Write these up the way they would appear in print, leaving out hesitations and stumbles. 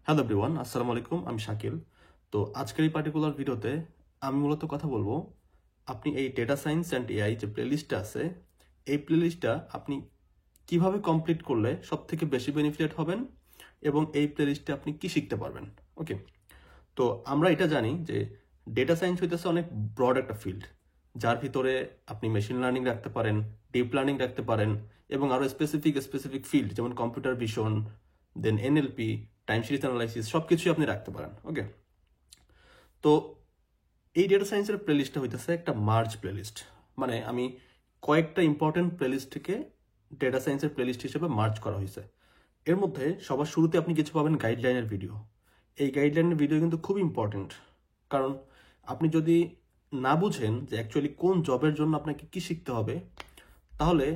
Hello everyone, আসসালামু আলাইকুম। আমি শাকিল। তো আজকের এই পার্টিকুলার ভিডিওতে আমি মূলত কথা বলবো আপনি এই ডেটা সায়েন্স অ্যান্ড এআই যে প্লেলিস্টটা আছে, এই প্লেলিস্টটা আপনি কিভাবে কমপ্লিট করলে সব থেকে বেশি বেনিফিট হবেন এবং এই প্লেলিস্টে আপনি কি শিখতে পারবেন। ওকে, তো আমরা এটা জানি যে ডেটা সায়েন্স হইতেছে অনেক ব্রড একটা ফিল্ড, যার ভিতরে আপনি মেশিন লার্নিং রাখতে পারেন, ডিপ লার্নিং রাখতে পারেন এবং আরও স্পেসিফিক ফিল্ড যেমন কম্পিউটার ভিশন, দেন এনএলপি, টাইম সিরিজ অ্যানালাইসিস সব কিছুই আপনি রাখতে পারেন। ওকে, তো এই ডেটা সায়েন্সের প্লেলিস্টটা হইতেছে একটা মার্জ প্লেলিস্ট, মানে আমি কয়েকটা ইম্পর্টেন্ট প্লেলিস্টকে ডেটা সায়েন্সের প্লেলিস্ট হিসেবে মার্জ করা হয়েছে। এর মধ্যে সবার শুরুতে আপনি কিছু পাবেন গাইডলাইনের ভিডিও। এই গাইডলাইনের ভিডিও কিন্তু খুব ইম্পর্টেন্ট, কারণ আপনি যদি না বুঝেন যে অ্যাকচুয়ালি কোন জবের জন্য আপনাকে কি শিখতে হবে, তাহলে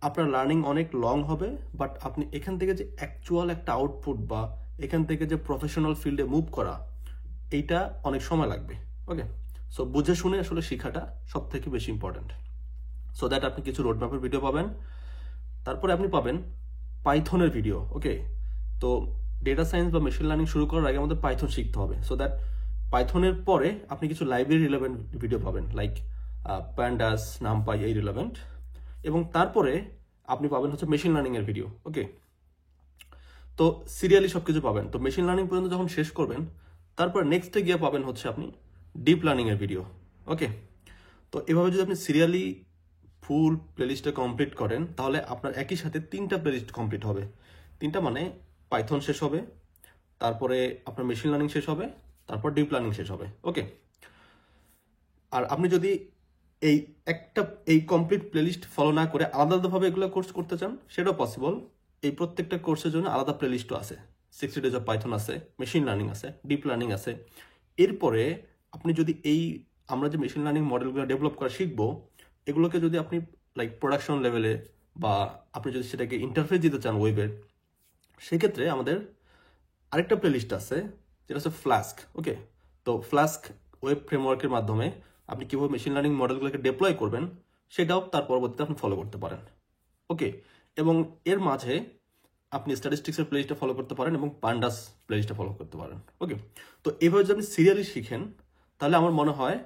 আপনার লার্নিং অনেক লং হবে, বাট আপনি এখান থেকে যে অ্যাকচুয়াল একটা আউটপুট বা এখান থেকে যে প্রফেশনাল ফিল্ডে মুভ করা, এইটা অনেক সময় লাগবে। ওকে, সো বুঝে শুনে আসলে শেখাটা সব থেকে বেশি ইম্পর্টেন্ট। সো দ্যাট আপনি কিছু রোডম্যাপের ভিডিও পাবেন, তারপরে আপনি পাবেন পাইথনের ভিডিও। ওকে, তো ডেটা সায়েন্স বা মেশিন লার্নিং শুরু করার আগে আমাদের পাইথন শিখতে হবে, সো দ্যাট পাইথনের পরে আপনি কিছু লাইব্রেরি রিলেভেন্ট ভিডিও পাবেন, লাইক প্যান্ডাস, নামপাই, এই রিলেভেন্ট। এবং তারপরে আপনি পাবেন হচ্ছে মেশিন লার্নিংয়ের ভিডিও। ওকে, তো সিরিয়ালি সব কিছু পাবেন। তো মেশিন লার্নিং পর্যন্ত যখন শেষ করবেন, তারপর নেক্সটে গিয়ে পাবেন হচ্ছে আপনি ডিপ লার্নিংয়ের ভিডিও। ওকে, তো এভাবে যদি আপনি সিরিয়ালি ফুল প্লেলিস্টটা কমপ্লিট করেন, তাহলে আপনার একই সাথে 3টা প্লেলিস্ট কমপ্লিট হবে। 3টা মানে পাইথন শেষ হবে, তারপরে আপনার মেশিন লার্নিং শেষ হবে, তারপর ডিপ লার্নিং শেষ হবে। ওকে, আর আপনি যদি এই এই কমপ্লিট প্লেলিস্ট ফলো না করে আলাদাভাবে এগুলো কোর্স করতে চান, সেটাও পসিবল। এই প্রত্যেকটা কোর্সের জন্য আলাদা প্লেলিস্টও আছে। 60 ডেজ অফ পাইথন আছে, মেশিন লার্নিং আছে, ডিপ লার্নিং আছে। এরপরে আপনি যদি আমরা যে মেশিন লার্নিং মডেলগুলো ডেভেলপ করা শিখবো, এগুলোকে যদি আপনি লাইক প্রোডাকশন লেভেলে বা আপনি যদি সেটাকে ইন্টারফেস দিতে চান ওয়েবের, সেক্ষেত্রে আমাদের আরেকটা প্লেলিস্ট আছে যেটা হচ্ছে ফ্লাস্ক। ওকে, তো ফ্লাস্ক ওয়েব ফ্রেমওয়ার্কের মাধ্যমে আপনি কীভাবে মেশিন লার্নিং মডেলগুলোকে ডিপ্লয় করবেন, সেটাও তার পরবর্তীতে আপনি ফলো করতে পারেন। ওকে, এবং এর মাঝে আপনি স্ট্যাটিস্টিক্সের প্লেলিস্টটা ফলো করতে পারেন এবং পান্ডাস প্লেলিস্টটা ফলো করতে পারেন। ওকে, তো এভাবে যদি আপনি সিরিয়ালি শিখেন, তাহলে আমার মনে হয়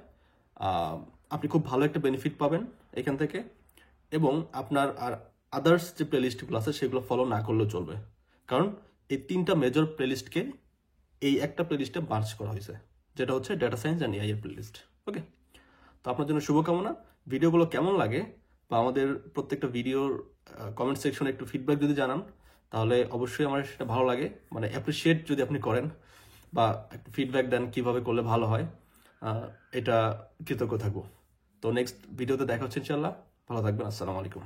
আপনি খুব ভালো একটা বেনিফিট পাবেন এখান থেকে। এবং আপনার আর আদার্স যে প্লেলিস্টগুলো আছে সেগুলো ফলো না করলেও চলবে, কারণ এই 3টা মেজর প্লেলিস্টকে এই একটা প্লেলিস্টে মার্জ করা হয়েছে, যেটা হচ্ছে ডেটা সায়েন্স অ্যান্ড এআই এর প্লেলিস্ট। ওকে, তো আপনার জন্য শুভকামনা। ভিডিওগুলো কেমন লাগে বা আমাদের প্রত্যেকটা ভিডিওর কমেন্ট সেকশনে একটু ফিডব্যাক যদি জানান, তাহলে অবশ্যই আমার সেটা ভালো লাগে, মানে অ্যাপ্রিসিয়েট যদি আপনি করেন বা একটু ফিডব্যাক দেন কিভাবে করলে ভালো হয়, এটা কৃতজ্ঞ থাকবো। তো নেক্সট ভিডিওতে দেখা হচ্ছে ইনশাল্লাহ। ভালো থাকবেন। আসসালামু আলাইকুম।